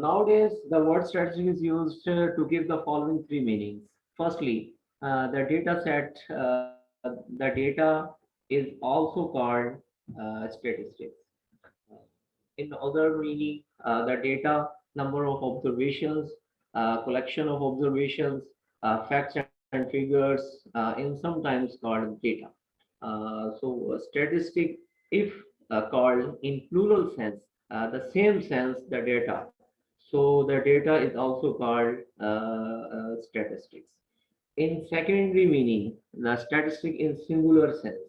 Nowadays, the word statistic is used to give the following three meanings. Firstly, the data set, the data is also called statistics. Uh, In other meaning, the data, number of observations, collection of observations, facts and figures, in sometimes called data. So, statistic, if called in plural sense, the same sense, the data. So, the data is also called statistics. In secondary meaning, the statistic in singular sense.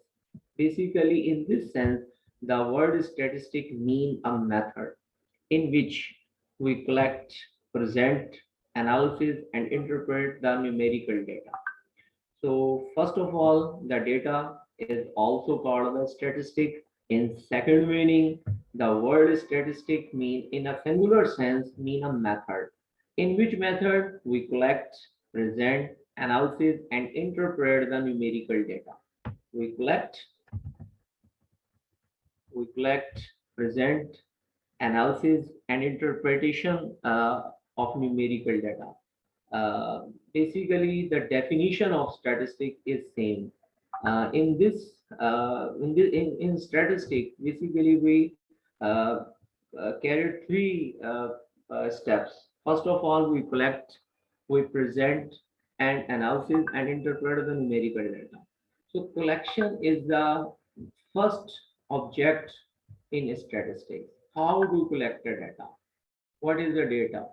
Basically, in this sense, the word statistic mean a method in which we collect, present, analysis, and interpret the numerical data. So first of all, the data is also called the statistic. In second meaning, the word statistic mean in a singular sense mean a method. In which method we collect, present, analysis, and interpret the numerical data. We collect, we collect, present, analysis, and interpretation of numerical data. Uh, Basically, the definition of statistic is same. In this, in statistic, basically we carry three steps. First of all, we collect, we present, and analysis and interpret the numerical data. So collection is the first object in statistics. How do you collect the data? What is the data?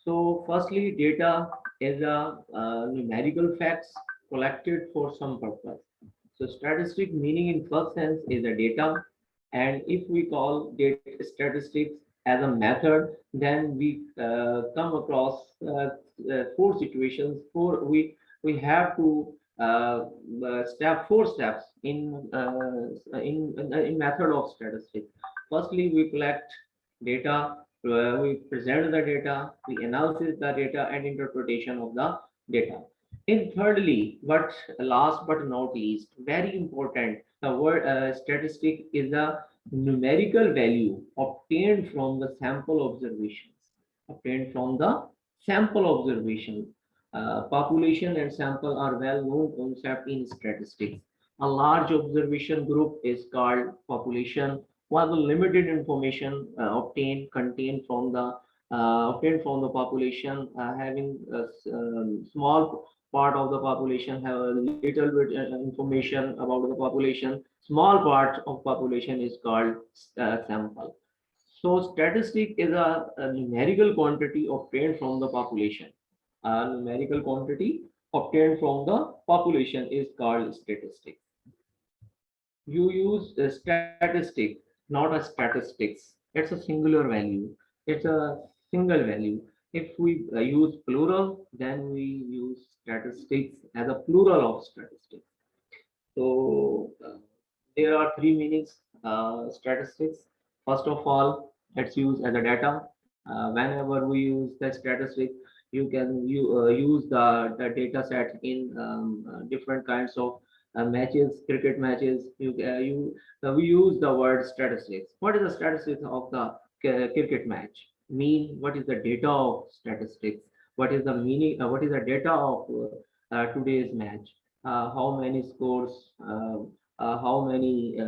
So, firstly, data is a numerical facts collected for some purpose. So, statistic meaning in first sense is a data, and if we call data statistics as a method, then we come across four situations. We have to step four steps in method of statistics. Firstly, we collect data, we present the data, we analysis the data and interpretation of the data. In thirdly, but last but not least, very important, the word statistic is a numerical value obtained from the sample observations. Obtained from the sample observations. Population and sample are well-known concept in statistics. A large observation group is called population, while the limited information obtained from the population, having a small part of the population have a little bit information about the population. Small part of population is called sample. So statistic is a numerical quantity obtained from the population. A numerical quantity obtained from the population is called statistic. You use a statistic, not a statistics. It's a singular value. It's a single value. If we use plural, then we use statistics as a plural of statistics. So there are three meanings statistics. First of all, it's used as a data. Whenever we use the statistic, you use the data set in different kinds of matches, cricket matches. We use the word statistics. What is the statistics of the cricket match? Mean what is the data of statistics? What is the meaning? What is the data of today's match? How many scores, how many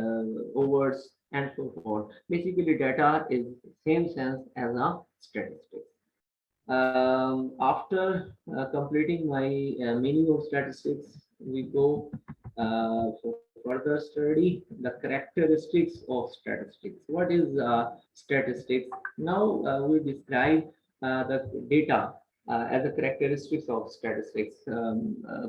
overs, and so forth. Basically, data is same sense as a statistics. After completing my meaning of statistics, we go for further study the characteristics of statistics. What is statistics? Now we describe the data as the characteristics of statistics,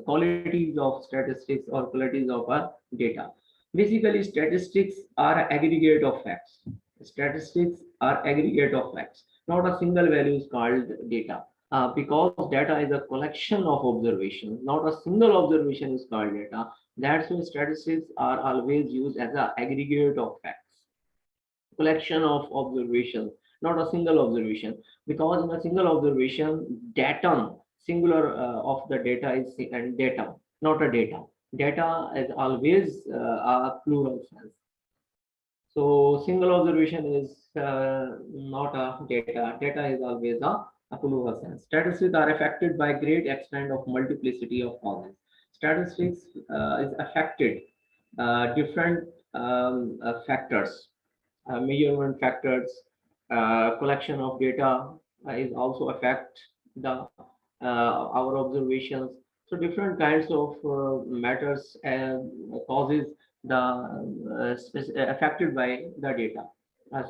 qualities of statistics or qualities of a data. Basically, statistics are aggregate of facts. Statistics are aggregate of facts. Not a single value is called data. Because data is a collection of observations, not a single observation is called data. That's why statistics are always used as an aggregate of facts, collection of observations, not a single observation. Because in a single observation, datum, singular of the data is and datum, not a data. Data is always a plural sense. So single observation is not a data. Data is always a plural sense. Statistics are affected by great extent of multiplicity of causes. Statistics is affected different factors, measurement factors, collection of data is also affect the our observations. So different kinds of matters causes the affected by the data.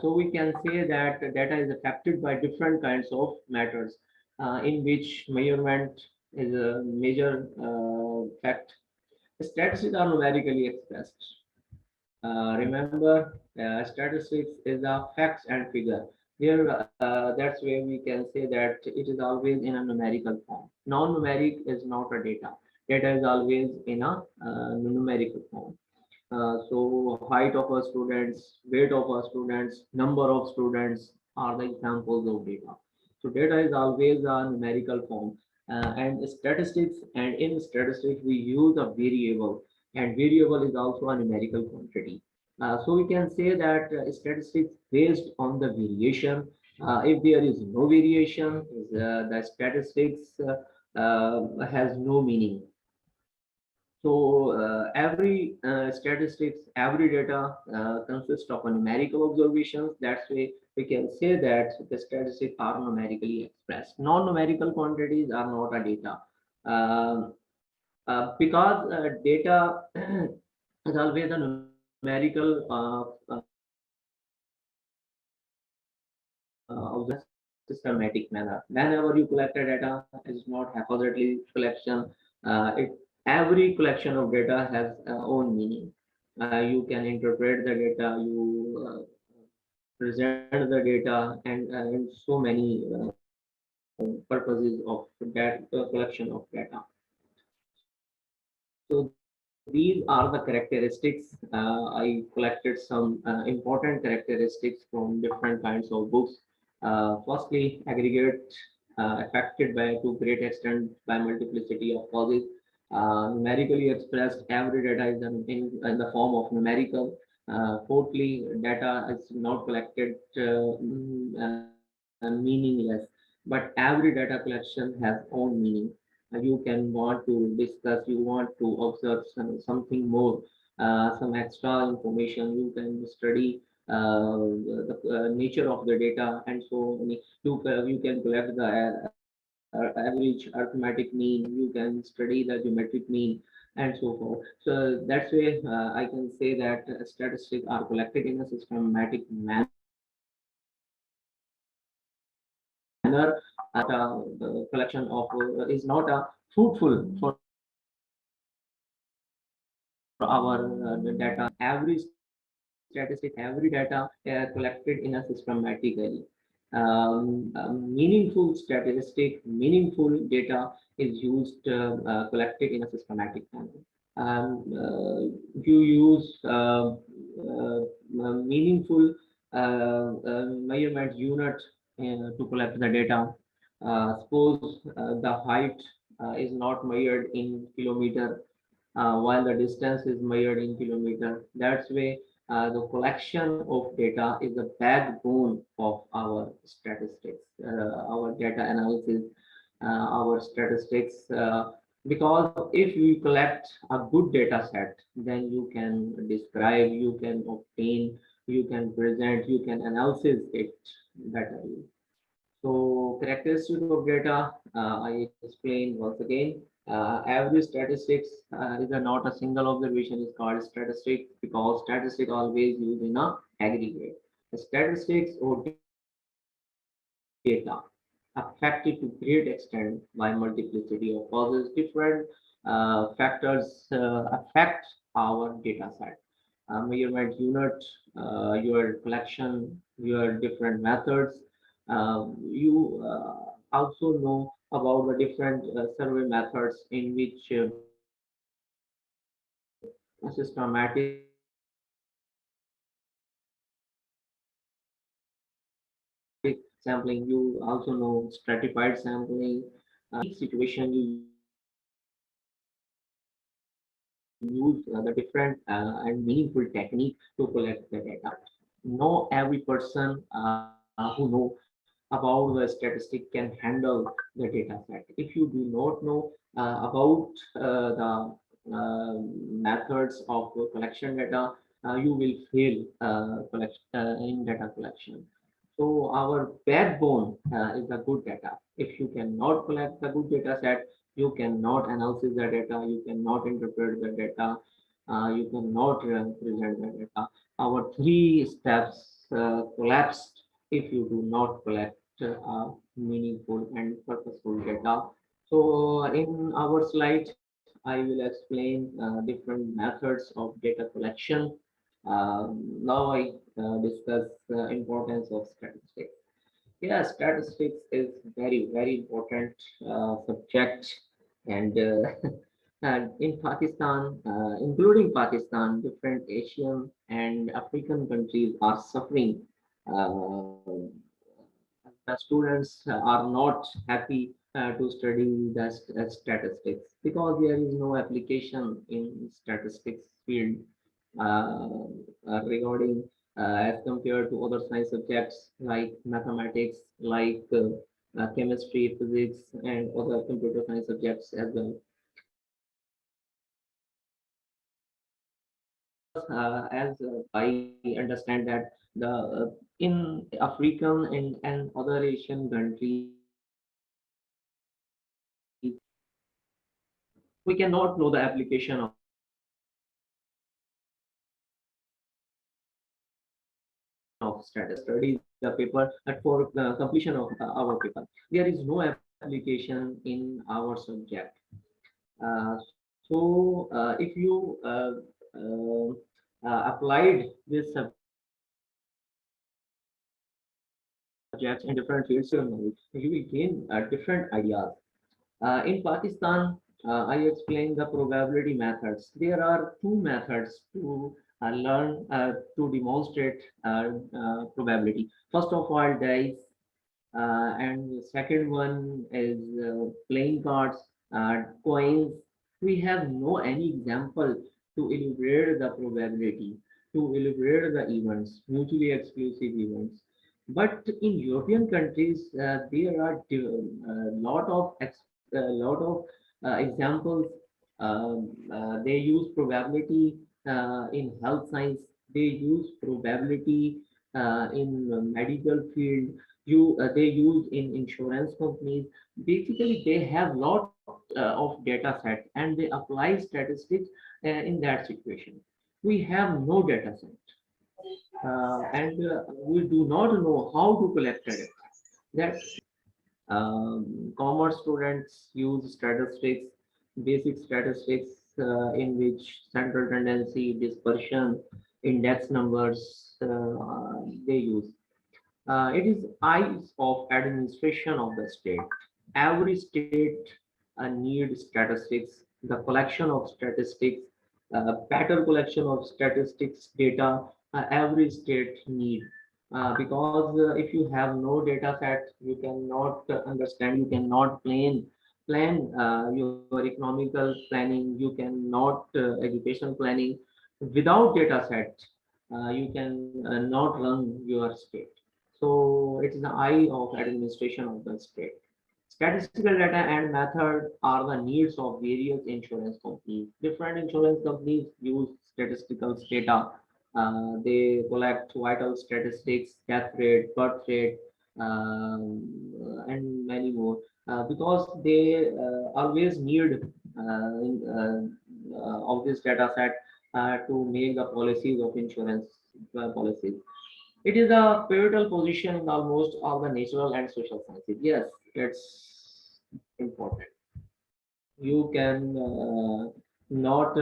So we can say that data is affected by different kinds of matters, in which measurement is a major fact. Statistics are numerically expressed. Remember, statistics is a facts and figure. Here, that's where we can say that it is always in a numerical form. Non-numeric is not a data. Data is always in a numerical form. So height of our students, weight of our students, number of students are the examples of data. So data is always a numerical form. And statistics, and in statistics we use a variable, and variable is also a numerical quantity. So we can say that statistics based on the variation. If there is no variation, the statistics has no meaning. So every statistics, every data consists of a numerical observations. That's why we can say that the statistics are numerically expressed. Non-numerical quantities are not a data. Because data is always a numerical systematic manner. Whenever you collect a data, it's not haphazardly collection. Every collection of data has own meaning. You can interpret the data, you present the data, and so many purposes of that collection of data. So these are the characteristics. I collected some important characteristics from different kinds of books. Firstly, aggregate affected by to great extent by multiplicity of causes. Numerically expressed, every data is in the form of numerical. Fourthly, data is not collected meaningless, but every data collection has own meaning. You can want to discuss, you want to observe something more, some extra information. You can study the nature of the data, and so you can collect the average arithmetic mean. You can study the geometric mean, and so forth. So that's why I can say that statistics are collected in a systematic manner. The collection of is not fruitful for our data. Every statistic, every data collected in a systematically. Meaningful statistic, meaningful data is used, collected in a systematic manner. You use meaningful measurement unit to collect the data. Suppose the height is not measured in kilometer, while the distance is measured in kilometer. That's why the collection of data is the backbone of our statistics, our data analysis, our statistics. Because if you collect a good data set, then you can describe, you can obtain, you can present, you can analysis it better. So characteristic of data, I explained once again. Every statistics is not a single observation is called statistic, because statistic always used in a aggregate. The statistics or data affected to great extent by multiplicity of causes. Different factors affect our data set. Measurement unit, your collection, your different methods. You also know about the different survey methods in which systematic sampling. You also know stratified sampling. Each situation you use the different and meaningful technique to collect the data. No every person who know about the statistic can handle the data set. If you do not know about the methods of collection data, you will fail in data collection. So our backbone is the good data. If you cannot collect the good data set, you cannot analyze the data, you cannot interpret the data, you cannot present the data. Our three steps collapsed if you do not collect meaningful and purposeful data. So in our slide, I will explain different methods of data collection. Now I discuss the importance of statistics. Yeah, statistics is very important subject, and and in Pakistan, including Pakistan, different Asian and African countries are suffering. Uh, the students are not happy to study the statistics because there is no application in statistics field regarding as compared to other science subjects like mathematics, like chemistry, physics, and other computer science subjects as well. Because as I understand that the in African and other Asian countries, we cannot know the application of statistics. Study the paper at for the completion of our paper. There is no application in our subject. So if you uh, applied this subject in different fields of your knowledge, you will gain different ideas. In Pakistan, I explained the probability methods. There are two methods to learn to demonstrate probability. First of all, dice, and the second one is playing cards, coins. We have no any example to elaborate the probability, to elaborate the events, mutually exclusive events. But in European countries, there are lot of examples. They use probability in health science. They use probability in medical field. They use in insurance companies. Basically, they have lot of data set and they apply statistics in that situation. We have no data set, and we do not know how to collect it. That's commerce students use statistics, basic statistics, in which central tendency, dispersion, index numbers they use. It is eyes of administration of the state. Every state needs statistics, the collection of statistics, better collection of statistics data. Every state need because if you have no data set, you cannot understand. You cannot plan your economical planning. You cannot educational planning without data set. You can not run your state. So it is the eye of administration of the state. Statistical data and method are the needs of various insurance companies. Different insurance companies use statistical data. They collect vital statistics, death rate, birth rate, and many more. Because they always need of this data set to make the policies of insurance policies. It is a pivotal position in almost all the natural and social sciences. Yes, it's important. You can not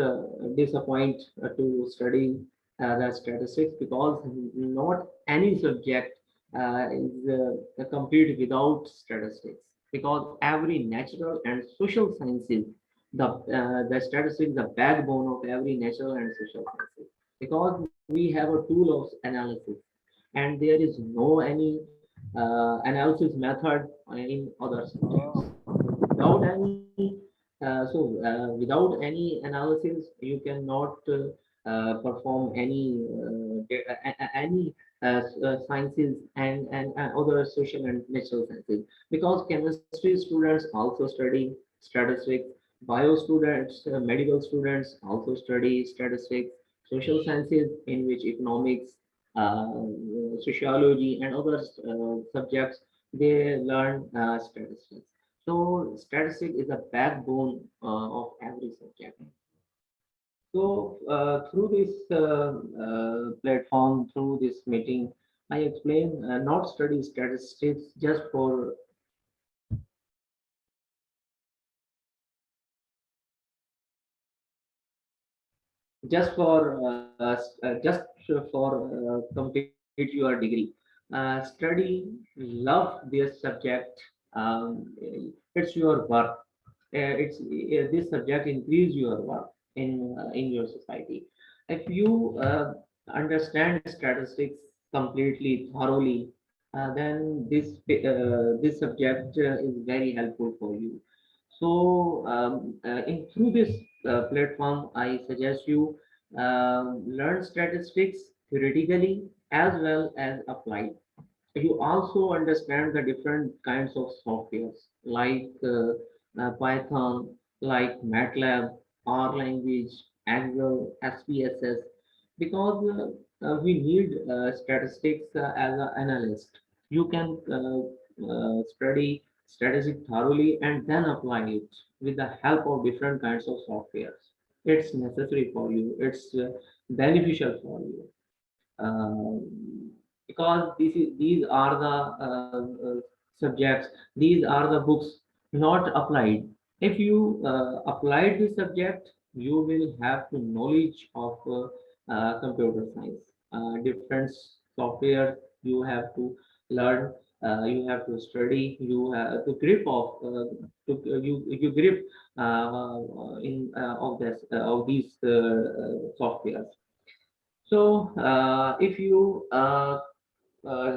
disappoint to study the statistics because not any subject is complete without statistics. Because every natural and social sciences, the statistics, the backbone of every natural and social sciences. Because we have a tool of analysis, and there is no any analysis method in other subjects. Without any without any analysis, you cannot perform any sciences and other social and natural sciences, because chemistry students also study statistics, bio students, medical students also study statistics, social sciences in which economics, uh, sociology and other subjects, they learn statistics. So statistics is a backbone of every subject. So through this platform, through this meeting, I explain not study statistics just for complete your degree. Study, love this subject. It's your work. This subject increase your work in your society. If you understand statistics completely thoroughly, then this subject is very helpful for you. So in through this platform, I suggest you learn statistics theoretically as well as applied. You also understand the different kinds of softwares like Python, like MATLAB, R language, Excel, SPSS, because we need statistics as an analyst. You can study statistics thoroughly and then apply it with the help of different kinds of softwares. It's necessary for you. It's beneficial for you. Because these are the subjects, these are the books not applied. If you applied this subject, you will have to knowledge of computer science, different software you have to learn, you have to study, you have to grip of you grip in of these softwares. So, if you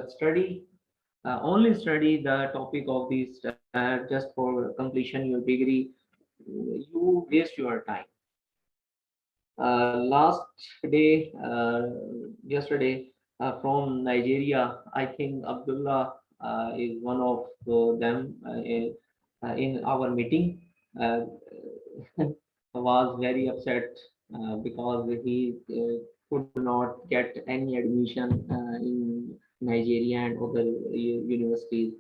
study only study the topic of these just for completion your degree, you waste your time. Last day, yesterday, from Nigeria, I think Abdullah is one of them in our meeting. Uh, was very upset because he could not get any admission in Nigeria and other universities,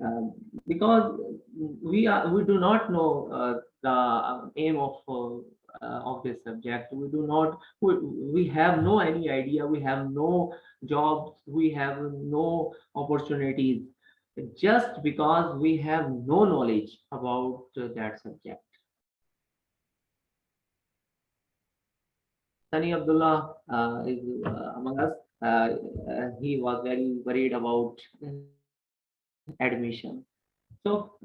um, because we do not know the aim of this subject. We do not we have no any idea. We have no jobs. We have no opportunities just because we have no knowledge about that subject. Sunny Abdullah is among us. He was very worried about admission. So,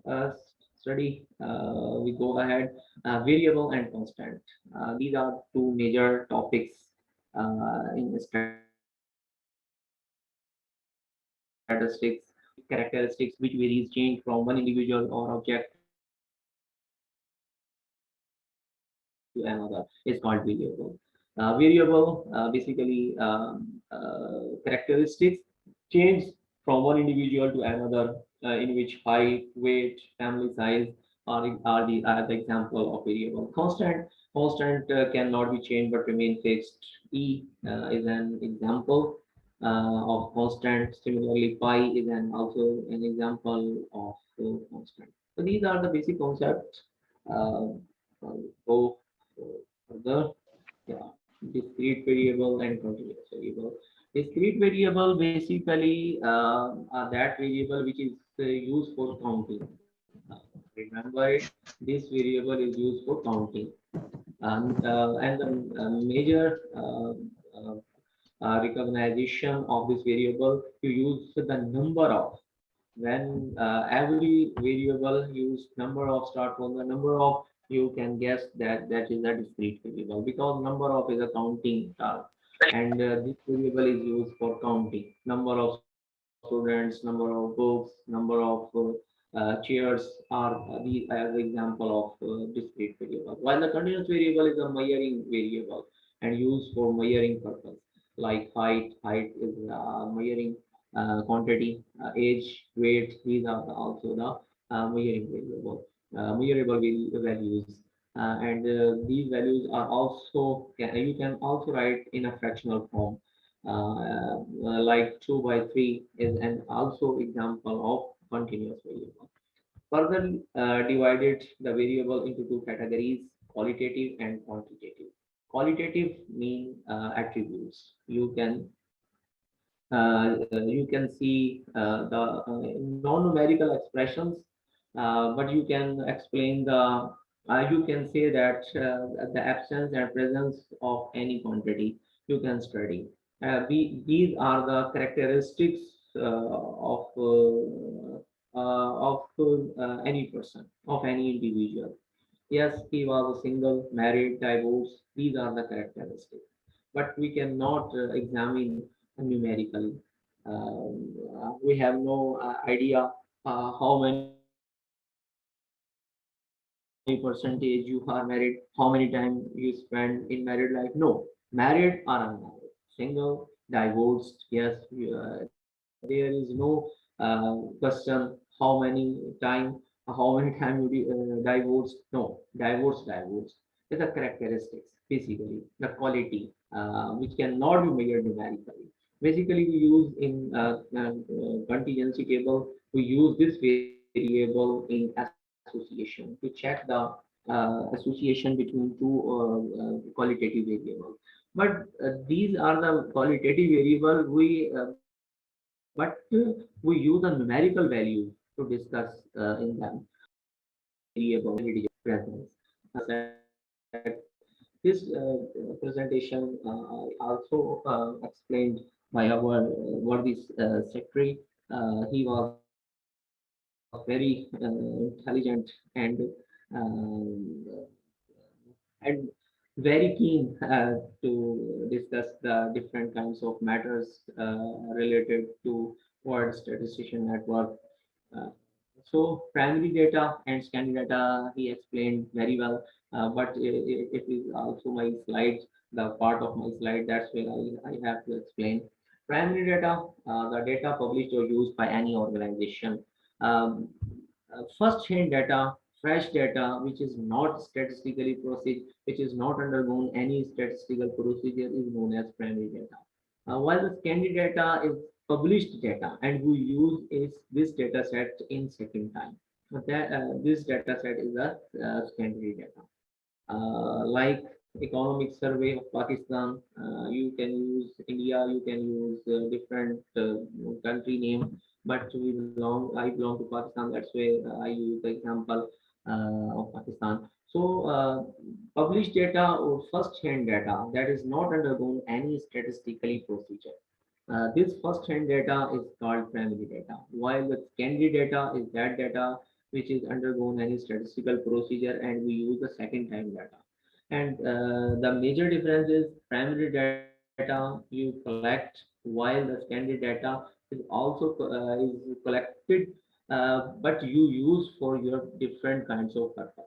study, we go ahead. Variable and constant. These are two major topics in statistics, characteristics which varies change from one individual or object to another is called variable. Variable basically characteristics change from one individual to another, in which height, weight, family size are the example of variable. Constant cannot be changed but remain fixed. E is an example of constant. Similarly, pi is an also an example of constant. So these are the basic concepts. Uh, go further. Yeah, discrete variable and continuous variable. Discrete variable basically that variable which is used for counting. Remember it. This variable is used for counting, and the major recognition of this variable, you use the number of. When every variable use number of start from the number of, you can guess that that is a discrete variable, because number of is a counting term, and this variable is used for counting number of students, number of books, number of chairs are the as example of discrete variable, while the continuous variable is a measuring variable and used for measuring purpose. like height. Height is measuring quantity, age, weight. These are also the measuring variable, measurable values. And these values are also, you can also write in a fractional form. Like 2 by 3 is an also example of continuous variable. Further divided the variable into two categories, qualitative and quantitative. Qualitative mean attributes. You can see the non-numerical expressions, but you can explain you can say that the absence and presence of any quantity you can study. These are the characteristics of any person, of any individual. Yes, he was a single, married, divorced. These are the characteristics. But we cannot examine numerically. We have no idea how many percentage you are married, how many time you spend in married life. No, married or unmarried, single, divorced. Yes, there is no question how many time, you divorced. No, divorced. It's the characteristics, basically the quality, which cannot be measured numerically. Basically, we use in contingency table. We use this variable in association to check the association between two qualitative variables. But these are the qualitative variable. We use a numerical value to discuss in them. Variable presence. Said, this presentation I also explained by our worthy secretary. He was very intelligent um, and very keen to discuss the different kinds of matters related to word statistician network. Uh, so primary data and secondary data he explained very well, but it is also my slides, the part of my slide, that's where I have to explain. Primary data, the data published or used by any organization. Um, First-hand data, fresh data, which is not statistically processed, which is not undergone any statistical procedure, is known as primary data. While the secondary data is published data, and we use is this data set in second time. This data set is a secondary data. Like economic survey of Pakistan, you can use India, you can use different country name, but I belong to Pakistan. That's why I use the example of Pakistan. So published data or first-hand data that is not undergone any statistically procedure. This first-hand data is called primary data, while the secondary data is that data which is undergone any statistical procedure and we use the second-time data. And the major difference is primary data you collect, while the secondary data is also is collected, but you use for your different kinds of purpose.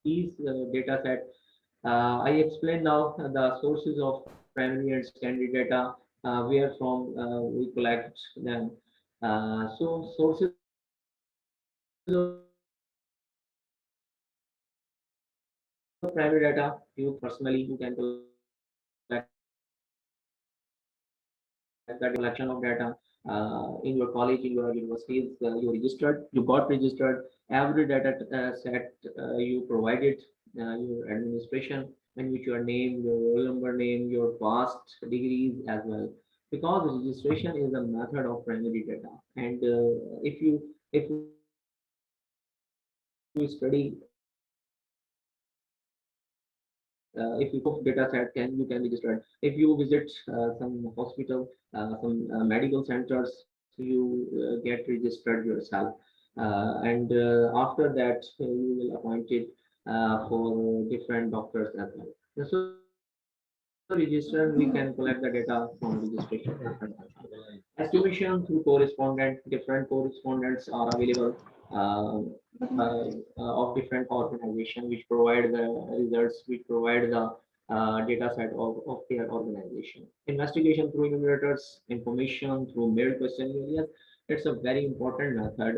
These data set I explain now the sources of primary and secondary data, where from we collect them. So sources of primary data, you personally you can collect personally you can collect the collection of data in your college, in your universities. You registered, you got registered. Every data set you provided your administration, and with your name, your roll number, name, your past degrees as well. Because registration is a method of primary data, and if we study if you of data set can you can register. If you visit some hospital, some medical centers, you get registered yourself, and after that you will appointed for different doctors as well. So register, we can collect the data from registration. Estimation through correspondent, different correspondents are available uh, of different organization which provide the results, which provide the data set of their organization. Investigation through enumerators, information through mailed questionnaire. Yes, it's a very important method,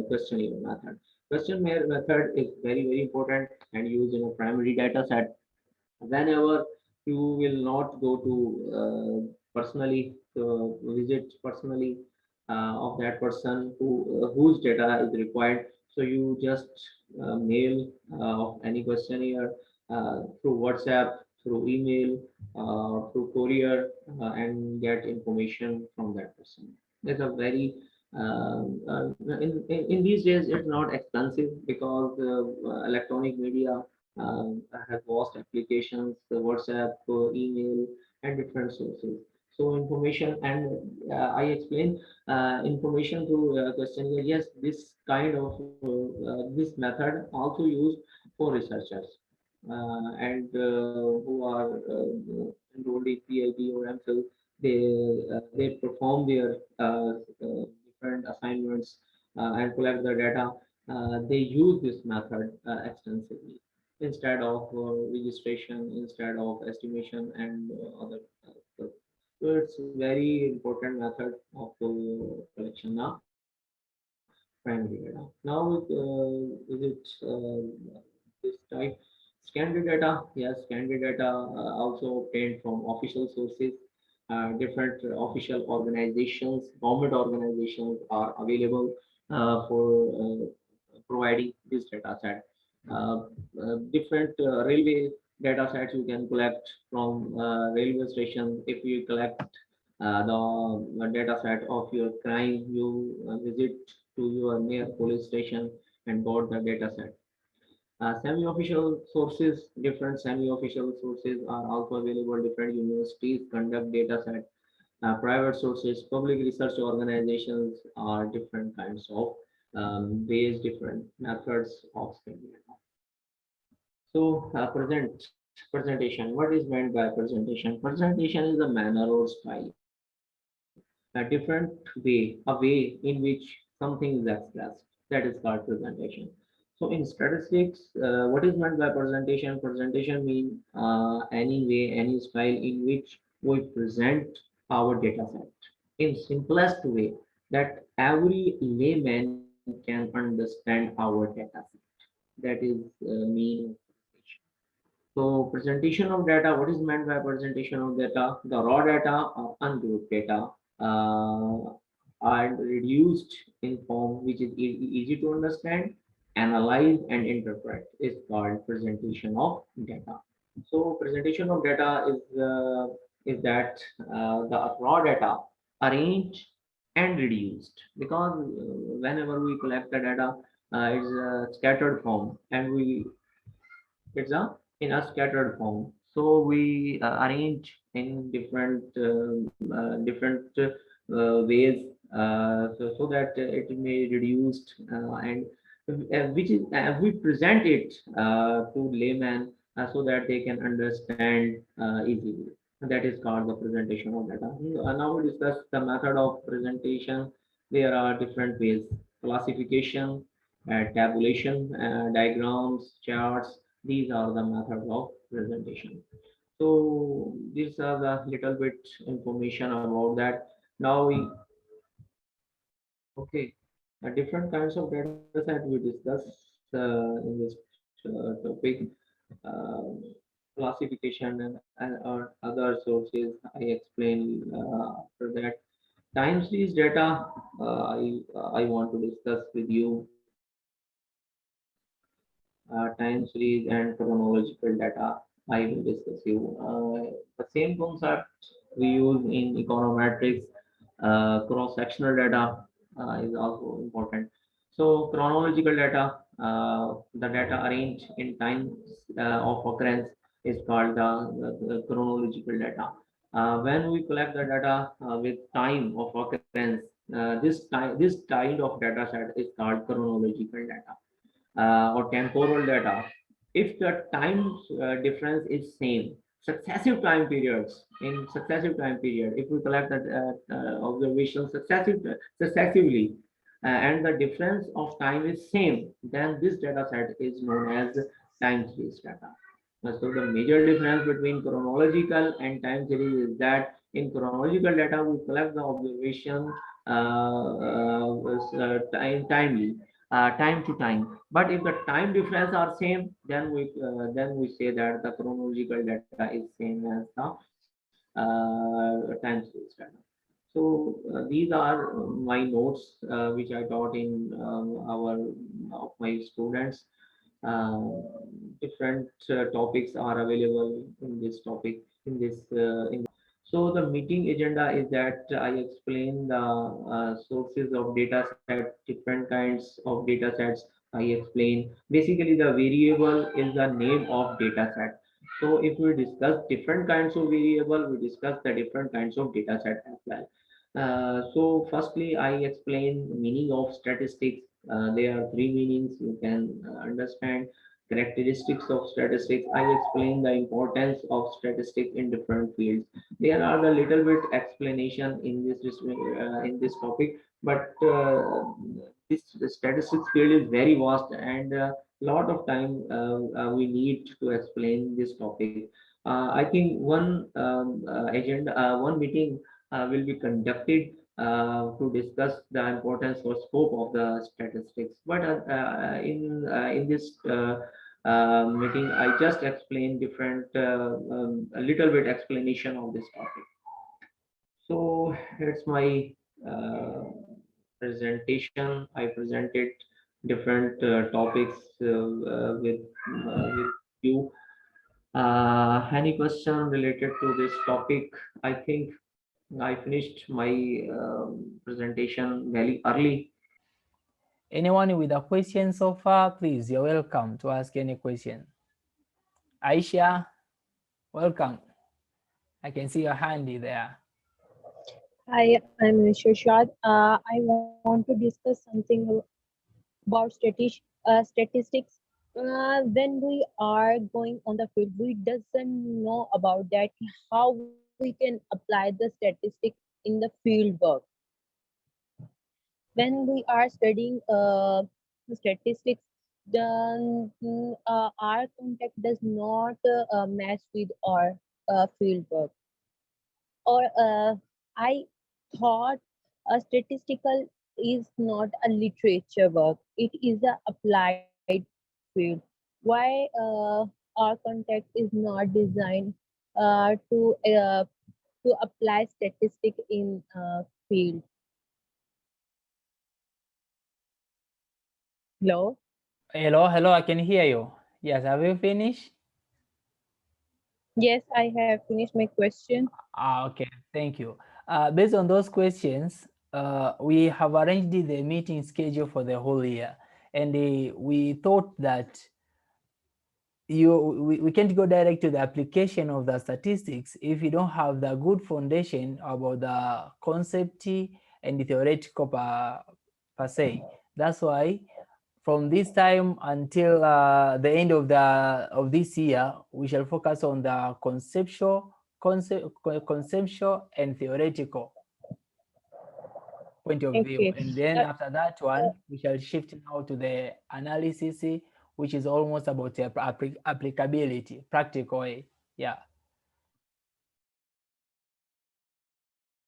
questionnaire method. Questionnaire method is very important and used in a primary data set. Whenever you will not go to personally visit personally of that person whose data is required, so you just mail of any questionnaire through WhatsApp, through email, through courier, and get information from that person. That's a very in these days it's not expensive because electronic media have vast applications, WhatsApp, email, and different sources. So information and I explain information through questionnaire. Yes, this kind of this method also used for researchers and who are enrolled in PhD or MPhil. They perform their different assignments and collect the data. They use this method extensively instead of registration, instead of estimation and other stuff. So it's very important method of collection now, primary data. Now is it this type secondary data? Yes, secondary data also obtained from official sources. Different official organizations, government organizations are available for providing this data set. Different railway data sets you can collect from railway station. If you collect the data set of your crime, you visit to your near police station and got the data set. Semi-official sources, different semi-official sources are also available. Different universities conduct data set. Private sources, public research organizations are different kinds of ways, different methods of studying. So presentation. What is meant by presentation? Presentation is a manner or style, a different way, a way in which something is expressed. That is called presentation. So in statistics, what is meant by presentation? Presentation means any way, any style in which we present our data set in simplest way that every layman can understand our data set. That is mean of presentation. So presentation of data, what is meant by presentation of data? The raw data or ungrouped data uh, are reduced in form which is easy to understand, analyze and interpret is called presentation of data. So presentation of data is that the raw data arranged and reduced because whenever we collect the data, it's a scattered form and we it's a in a scattered form. So we arrange in different ways so that it may reduced and which is we present it to layman so that they can understand easily. That is called the presentation of data. Now we discuss the method of presentation. There are different ways: classification, tabulation, diagrams, charts. These are the methods of presentation. So these are the little bit information about that. Now we okay, different kinds of data set we discuss in this topic. Um Classification and or other sources I explain after that. Time series data I want to discuss with you time series and chronological data. I will discuss you. The same concept we use in econometrics. Cross-sectional data is also important. So chronological data, the data arranged in time of occurrence is called the chronological data. When we collect the data with time of occurrence, this kind of data set is called chronological data or temporal data. If the time difference is same, successive time period, if we collect that observation successively, and the difference of time is same, then this data set is known as time series data. So the major difference between chronological and time series is that in chronological data we collect the observation timely, time to time. But if the time difference are same, then we say that the chronological data is same as the time series data. So these are my notes which I taught in our of my students. uh, Different topics are available in this topic in this so the meeting agenda is that I explain the sources of data set, different kinds of data sets. I explain basically the variable is the name of data set. So if we discuss different kinds of variable, we discuss the different kinds of data set as well. So firstly, I explain meaning of statistics. There are three meanings you can understand. Characteristics of statistics. I explain the importance of statistics in different fields. There are the little bit explanation in this topic, but this the statistics field is very vast and a lot of time we need to explain this topic. I think one meeting will be conducted to discuss the importance or scope of the statistics. But in this meeting, I just explained different a little bit explanation of this topic. So it's my uh, presentation. I presented different topics with you. Any question related to this topic? I think I finished my presentation very early. Anyone with a question so far, please, you're welcome to ask any question. Aisha, welcome. I can see your handy there. Hi, I'm Shashad. I want to discuss something about statistics. When we are going on the field, we doesn't know about that how we can apply the statistics in the field work. When we are studying statistics, then our contact does not match with our field work. Or I thought a statistical is not a literature work, it is a applied field. Why our contact is not designed uh, to uh, to apply statistic in field? Hello. Hello, hello, I can hear you. Yes, have you finished? Yes, I have finished my question. Okay, thank you. Based on those questions, we have arranged the meeting schedule for the whole year, and we thought that we can't go direct to the application of the statistics if you don't have the good foundation about the concept and the theoretical per se. That's why from this time until the end of this year, we shall focus on the conceptual and theoretical point of view, Okay. and then Uh, after that uh, one, we shall shift now to the analysis, which is almost about the applicability, practical way. Yeah.